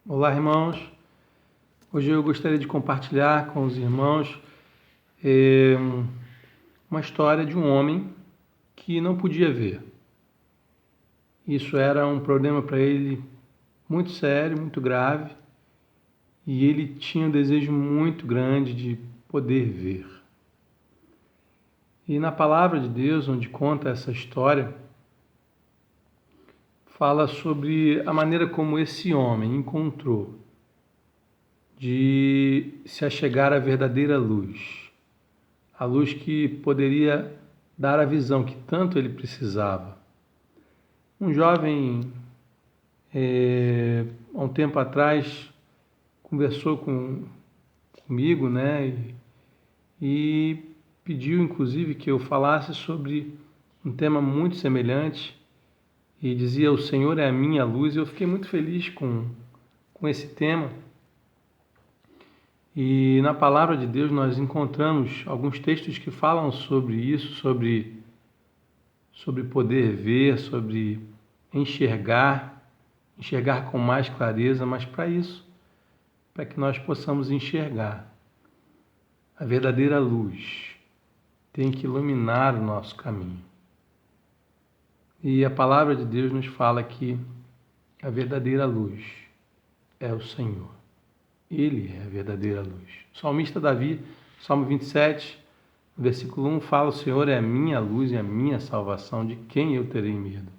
Olá, irmãos. Hoje eu gostaria de compartilhar com os irmãos eh, uma história de um homem que não podia ver. Isso era um problema para ele muito sério, muito grave, e ele tinha um desejo muito grande de poder ver. E na palavra de Deus, onde conta essa história, fala sobre a maneira como esse homem encontrou de se achegar à verdadeira luz, a luz que poderia dar a visão que tanto ele precisava. Um jovem, há um tempo atrás, conversou comigo, né, e pediu, inclusive, que eu falasse sobre um tema muito semelhante e dizia: o Senhor é a minha luz. Eu fiquei muito feliz com esse tema. E na palavra de Deus nós encontramos alguns textos que falam sobre isso, sobre poder ver, sobre enxergar com mais clareza, mas para isso, para que nós possamos enxergar a verdadeira luz, tem que iluminar o nosso caminho. E a palavra de Deus nos fala que a verdadeira luz é o Senhor. Ele é a verdadeira luz. O salmista Davi, Salmo 27, versículo 1, fala: o Senhor é a minha luz e a minha salvação, de quem eu terei medo?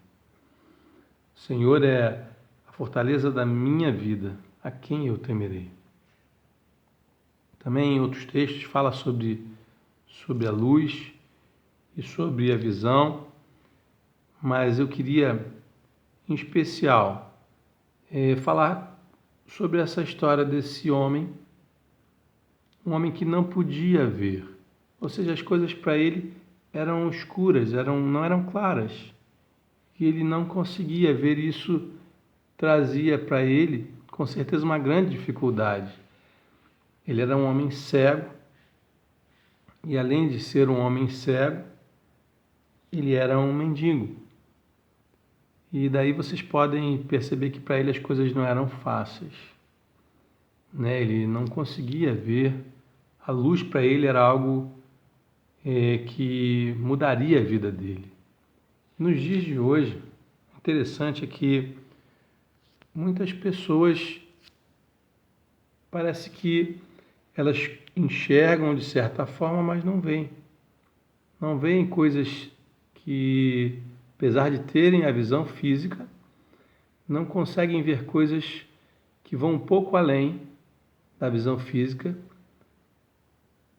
O Senhor é a fortaleza da minha vida, a quem eu temerei? Também em outros textos fala sobre a luz e sobre a visão, mas eu queria, em especial, falar sobre essa história desse homem, um homem que não podia ver, ou seja, as coisas para ele eram escuras, não eram claras, e ele não conseguia ver. Isso trazia para ele, com certeza, uma grande dificuldade. Ele era um homem cego, e além de ser um homem cego, ele era um mendigo. E daí vocês podem perceber que para ele as coisas não eram fáceis, né? Ele não conseguia ver. A luz para ele era algo que mudaria a vida dele. Nos dias de hoje, o interessante é que muitas pessoas parece que elas enxergam de certa forma, mas não veem. Não veem coisas que, apesar de terem a visão física, não conseguem ver coisas que vão um pouco além da visão física,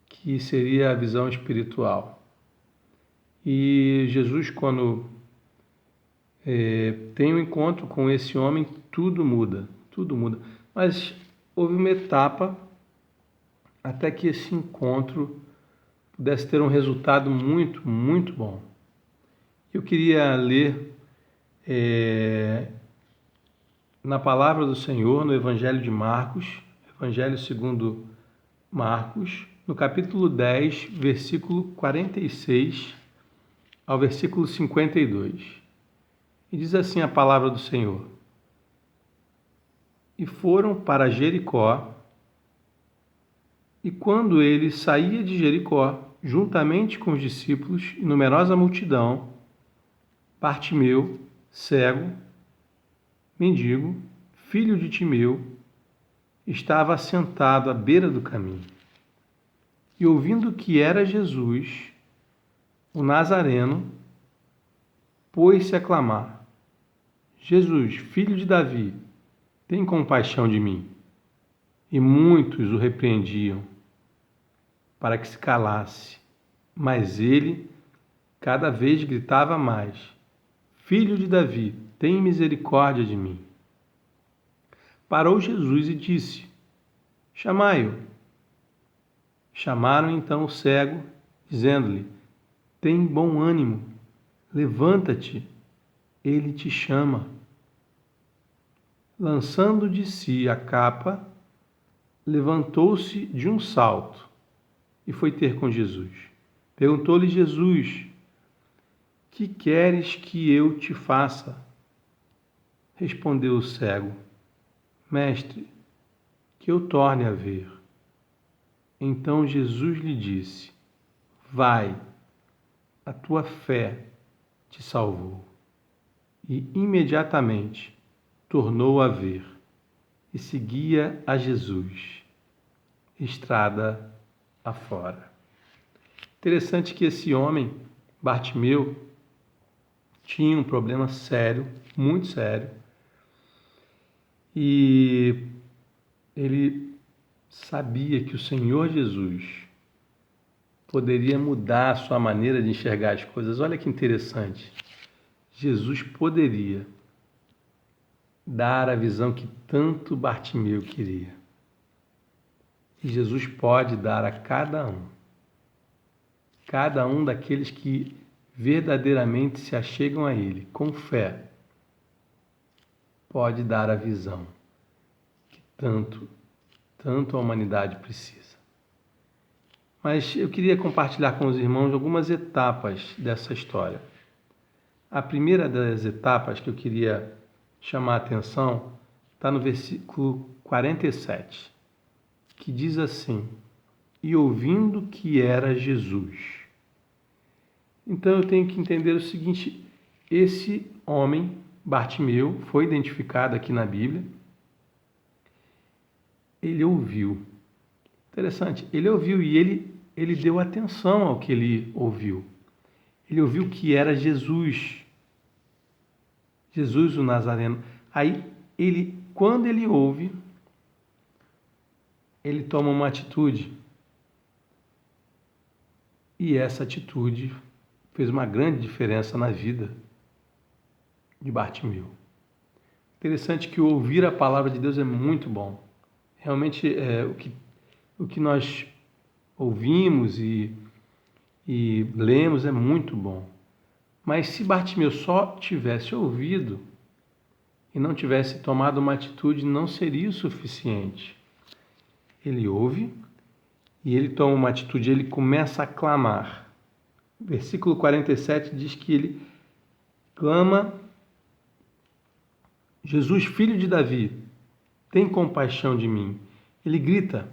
que seria a visão espiritual. E Jesus, quando tem um encontro com esse homem, tudo muda, tudo muda. Mas houve uma etapa até que esse encontro pudesse ter um resultado muito, muito bom. Eu queria ler na palavra do Senhor, no Evangelho de Marcos, Evangelho segundo Marcos, no capítulo 10, versículo 46 ao versículo 52. E diz assim a palavra do Senhor: E foram para Jericó, e quando ele saía de Jericó, juntamente com os discípulos e numerosa multidão, Bartimeu, cego, mendigo, filho de Timeu, estava sentado à beira do caminho. E ouvindo que era Jesus, o Nazareno, pôs-se a clamar: Jesus, filho de Davi, tem compaixão de mim. E muitos o repreendiam para que se calasse, mas ele cada vez gritava mais: Filho de Davi, tem misericórdia de mim. Parou Jesus e disse: Chamai-o. Chamaram então o cego, dizendo-lhe: Tem bom ânimo, levanta-te, ele te chama. Lançando de si a capa, levantou-se de um salto e foi ter com Jesus. Perguntou-lhe Jesus: Que queres que eu te faça? Respondeu o cego: Mestre, que eu torne a ver. Então Jesus lhe disse: Vai, a tua fé te salvou. E imediatamente tornou a ver e seguia a Jesus, estrada afora. Interessante que esse homem, Bartimeu, tinha um problema sério, muito sério, e ele sabia que o Senhor Jesus poderia mudar a sua maneira de enxergar as coisas. Olha que interessante. Jesus poderia dar a visão que tanto Bartimeu queria. E Jesus pode dar a cada um daqueles que verdadeiramente se achegam a Ele, com fé, pode dar a visão que tanto a humanidade precisa. Mas eu queria compartilhar com os irmãos algumas etapas dessa história. A primeira das etapas que eu queria chamar a atenção está no versículo 47, que diz assim: E ouvindo que era Jesus. Então eu tenho que entender o seguinte: esse homem, Bartimeu, foi identificado aqui na Bíblia. Ele ouviu. Interessante, ele ouviu e ele deu atenção ao que ele ouviu. Ele ouviu que era Jesus. Jesus o Nazareno. Aí, quando ele ouve, ele toma uma atitude. E essa atitude fez uma grande diferença na vida de Bartimeu. Interessante que ouvir a palavra de Deus é muito bom. Realmente, o que nós ouvimos e lemos é muito bom. Mas se Bartimeu só tivesse ouvido e não tivesse tomado uma atitude, não seria o suficiente. Ele ouve e ele toma uma atitude, ele começa a clamar. Versículo 47 diz que ele clama: Jesus, filho de Davi, tem compaixão de mim. Ele grita.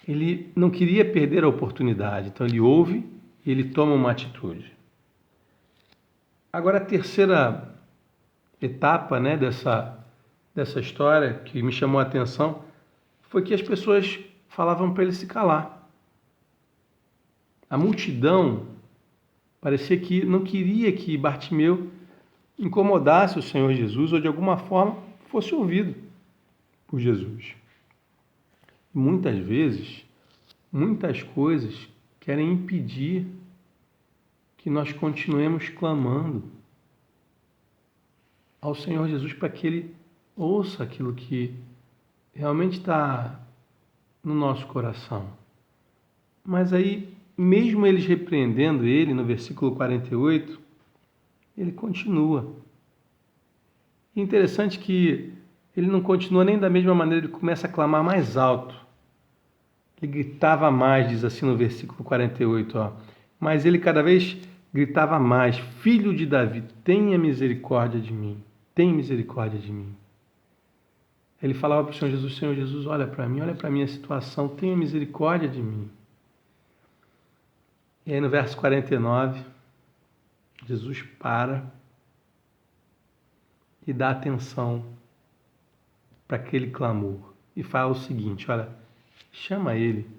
Ele não queria perder a oportunidade, então ele ouve e ele toma uma atitude. Agora, a terceira etapa, né, dessa história que me chamou a atenção foi que as pessoas falavam para ele se calar. A multidão parecia que não queria que Bartimeu incomodasse o Senhor Jesus ou de alguma forma fosse ouvido por Jesus. Muitas vezes, muitas coisas querem impedir que nós continuemos clamando ao Senhor Jesus para que Ele ouça aquilo que realmente está no nosso coração. Mas aí, mesmo eles repreendendo ele, no versículo 48, ele continua. E é interessante que ele não continua nem da mesma maneira, ele começa a clamar mais alto. Ele gritava mais, diz assim no versículo 48, mas ele cada vez gritava mais: Filho de Davi, tenha misericórdia de mim, tem misericórdia de mim. Ele falava para o Senhor Jesus, olha para mim, olha para a minha situação, tenha misericórdia de mim. E aí no verso 49, Jesus para e dá atenção para aquele clamor e fala o seguinte: olha, chama ele,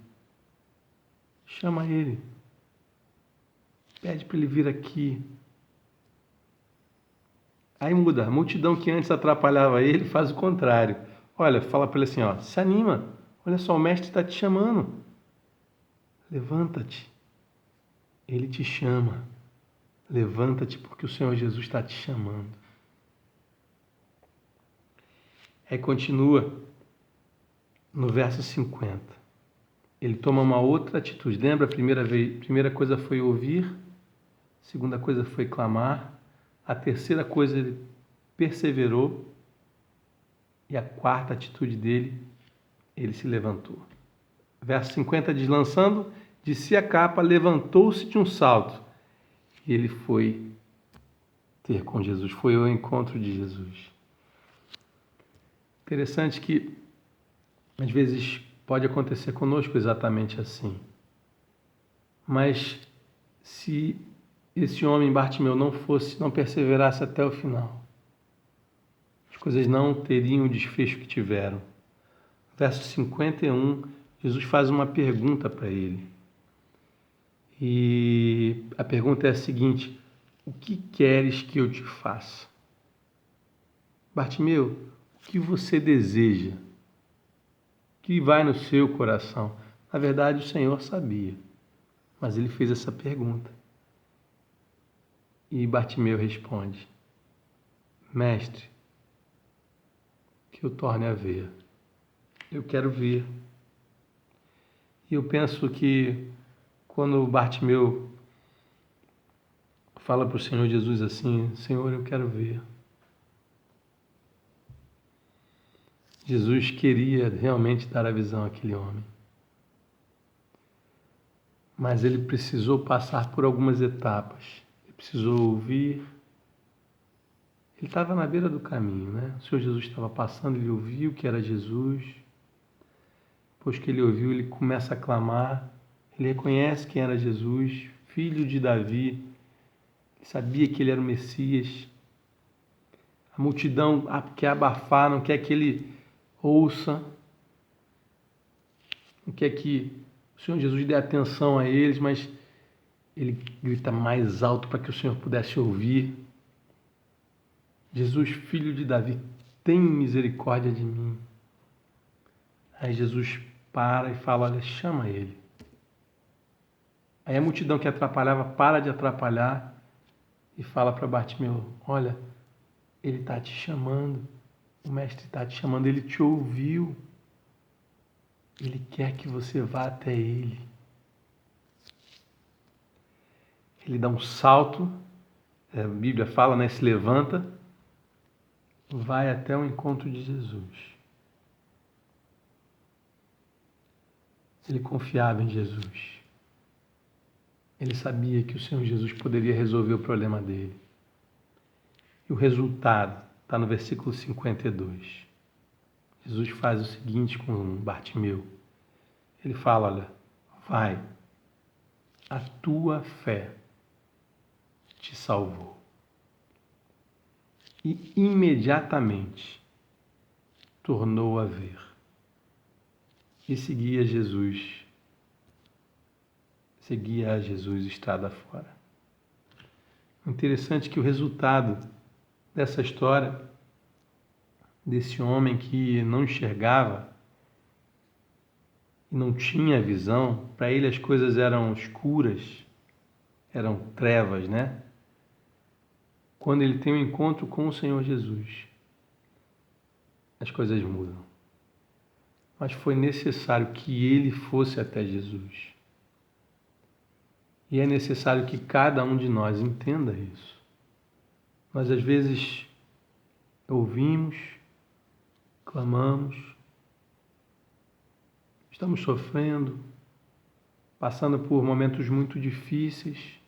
pede para ele vir aqui. Aí muda, a multidão que antes atrapalhava ele faz o contrário. Olha, fala para ele assim, se anima, olha só, o mestre está te chamando, levanta-te, ele te chama, levanta-te porque o Senhor Jesus está te chamando. Aí continua no verso 50. Ele toma uma outra atitude. Lembra? A primeira coisa foi ouvir, a segunda coisa foi clamar, a terceira coisa ele perseverou e a quarta atitude dele, ele se levantou. Verso 50 diz: lançando de si a capa, levantou-se de um salto e ele foi ter com Jesus, foi ao encontro de Jesus. Interessante que às vezes pode acontecer conosco exatamente assim. Mas se esse homem Bartimeu não perseverasse até o final, as coisas não teriam o desfecho que tiveram. Verso 51, Jesus faz uma pergunta para ele. E a pergunta é a seguinte: o que queres que eu te faça? Bartimeu, o que você deseja? O que vai no seu coração? Na verdade, o Senhor sabia, mas ele fez essa pergunta. E Bartimeu responde: Mestre, que eu torne a ver. Eu quero ver. E eu penso que quando Bartimeu fala para o Senhor Jesus assim: Senhor, eu quero ver. Jesus queria realmente dar a visão àquele homem. Mas ele precisou passar por algumas etapas. Ele precisou ouvir. Ele estava na beira do caminho, né? O Senhor Jesus estava passando, ele ouviu que era Jesus. Depois que ele ouviu, ele começa a clamar. Ele reconhece quem era Jesus, filho de Davi. Ele sabia que ele era o Messias. A multidão quer abafar, não quer que ele ouça, não quer que o Senhor Jesus dê atenção a eles, mas ele grita mais alto para que o Senhor pudesse ouvir. Jesus, filho de Davi, tem misericórdia de mim. Aí Jesus para e fala: olha, chama ele. Aí a multidão que atrapalhava para de atrapalhar e fala para Bartimeu: olha, ele está te chamando, o mestre está te chamando, ele te ouviu. Ele quer que você vá até ele. Ele dá um salto, a Bíblia fala, né? Se levanta, vai até o encontro de Jesus. Ele confiava em Jesus. Ele sabia que o Senhor Jesus poderia resolver o problema dele. E o resultado está no versículo 52. Jesus faz o seguinte com Bartimeu. Ele fala: olha, vai, a tua fé te salvou. E imediatamente tornou a ver e seguia a Jesus estrada fora. Interessante que o resultado dessa história, desse homem que não enxergava e não tinha visão, para ele as coisas eram escuras, eram trevas, né? Quando ele tem um encontro com o Senhor Jesus, as coisas mudam. Mas foi necessário que ele fosse até Jesus. E é necessário que cada um de nós entenda isso. Nós às vezes ouvimos, clamamos, estamos sofrendo, passando por momentos muito difíceis,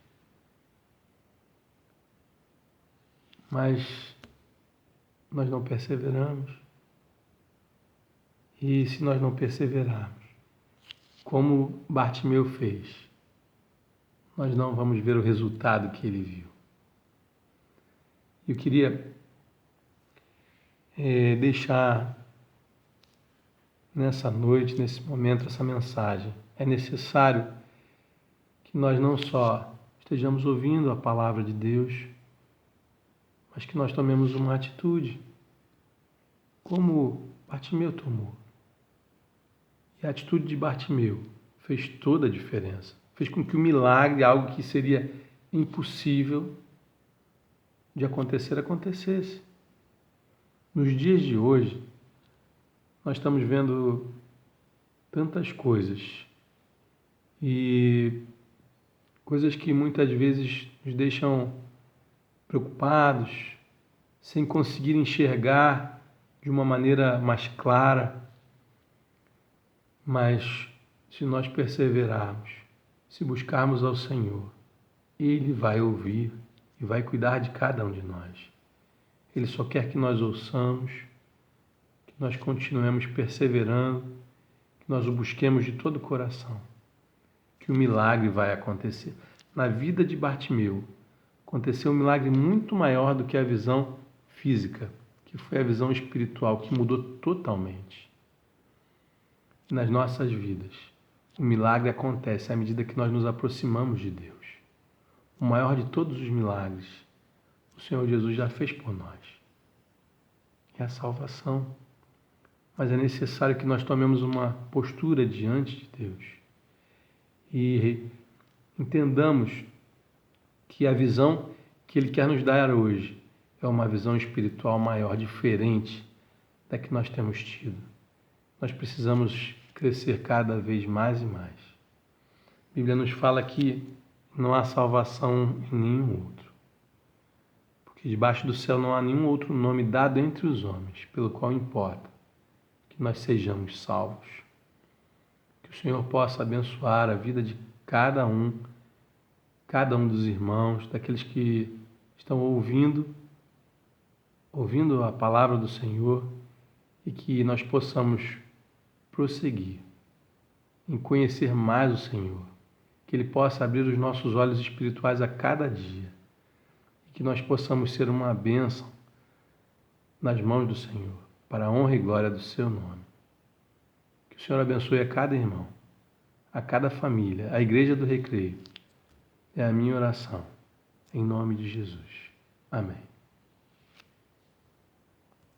mas nós não perseveramos. E se nós não perseverarmos, como Bartimeu fez, nós não vamos ver o resultado que ele viu. Eu queria deixar nessa noite, nesse momento, essa mensagem. É necessário que nós não só estejamos ouvindo a palavra de Deus, mas que nós tomemos uma atitude, como Bartimeu tomou. E a atitude de Bartimeu fez toda a diferença. Fez com que o milagre, algo que seria impossível de acontecer, acontecesse. Nos dias de hoje, nós estamos vendo tantas coisas e coisas que muitas vezes nos deixam preocupados, sem conseguir enxergar de uma maneira mais clara. Mas se nós perseverarmos, se buscarmos ao Senhor, Ele vai ouvir e vai cuidar de cada um de nós. Ele só quer que nós ouçamos, que que nós continuemos perseverando, que nós o busquemos de todo o coração, que o milagre vai acontecer. Na vida de Bartimeu, aconteceu um milagre muito maior do que a visão física, que foi a visão espiritual, que mudou totalmente. Nas nossas vidas, o milagre acontece à medida que nós nos aproximamos de Deus. O maior de todos os milagres, o Senhor Jesus já fez por nós. É a salvação. Mas é necessário que nós tomemos uma postura diante de Deus e entendamos que a visão que Ele quer nos dar hoje é uma visão espiritual maior, diferente da que nós temos tido. Nós precisamos crescer cada vez mais e mais. A Bíblia nos fala que não há salvação em nenhum outro, porque debaixo do céu não há nenhum outro nome dado entre os homens, pelo qual importa que nós sejamos salvos. Que o Senhor possa abençoar a vida de cada um dos irmãos, daqueles que estão ouvindo a palavra do Senhor, e que nós possamos prosseguir em conhecer mais o Senhor, que Ele possa abrir os nossos olhos espirituais a cada dia, e que nós possamos ser uma bênção nas mãos do Senhor, para a honra e glória do Seu nome. Que o Senhor abençoe a cada irmão, a cada família, a Igreja do Recreio. É a minha oração, em nome de Jesus. Amém.